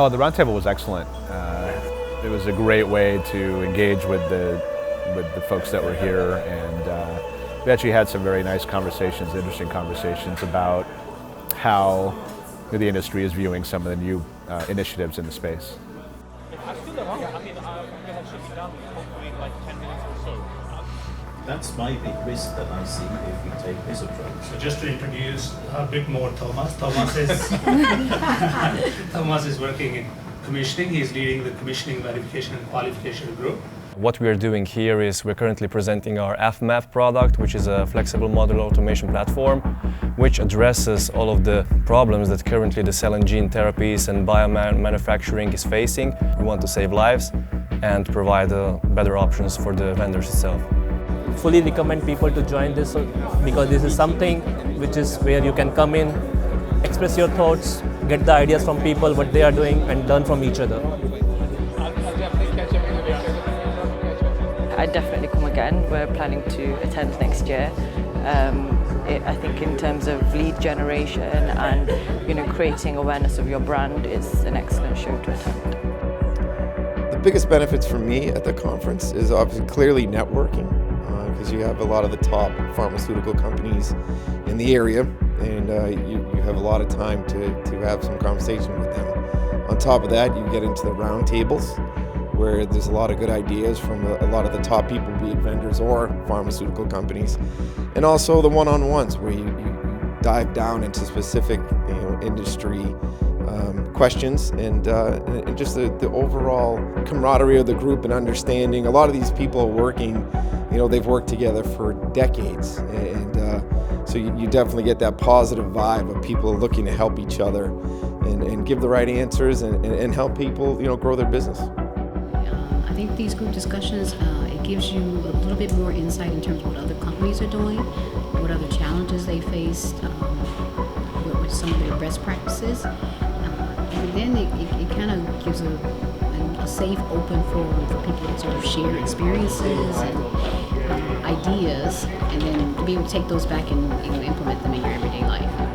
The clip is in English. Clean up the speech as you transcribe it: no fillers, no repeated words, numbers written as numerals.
Oh, the roundtable was excellent. It was a great way to engage with the folks that were here, and we actually had some very nice conversations, interesting conversations about how the industry is viewing some of the new initiatives in the space. That's my big risk that I see if we take this approach. So just to introduce a bit more Thomas. Thomas is Thomas is working in commissioning. He's leading the commissioning, verification and qualification group. What we are doing here is we're currently presenting our FMAP product, which is a flexible modular automation platform, which addresses all of the problems that currently the cell and gene therapies and biomanufacturing is facing. We want to save lives and provide better options for the vendors itself. Fully recommend people to join this because this is something which is where you can come in, express your thoughts, get the ideas from people, what they are doing, and learn from each other. I'd definitely come again. We're planning to attend next year. I think in terms of lead generation and creating awareness of your brand is an excellent show to attend. The biggest benefits for me at the conference is obviously clearly networking, because you have a lot of the top pharmaceutical companies in the area, and you have a lot of time to have some conversation with them. On top of that, you get into the round tables, where there's a lot of good ideas from a lot of the top people, be it vendors or pharmaceutical companies, and also the one-on-ones where you dive down into specific industry questions and just the overall camaraderie of the group and understanding. A lot of these people are working, they've worked together for decades, and so you definitely get that positive vibe of people looking to help each other and give the right answers and help people grow their business. I think these group discussions, it gives you a little bit more insight in terms of what other companies are doing, what other challenges they faced, what some of their best practices. And then it kind of gives a safe, open forum for people to sort of share experiences and ideas, and then be able to take those back and implement them in your everyday life.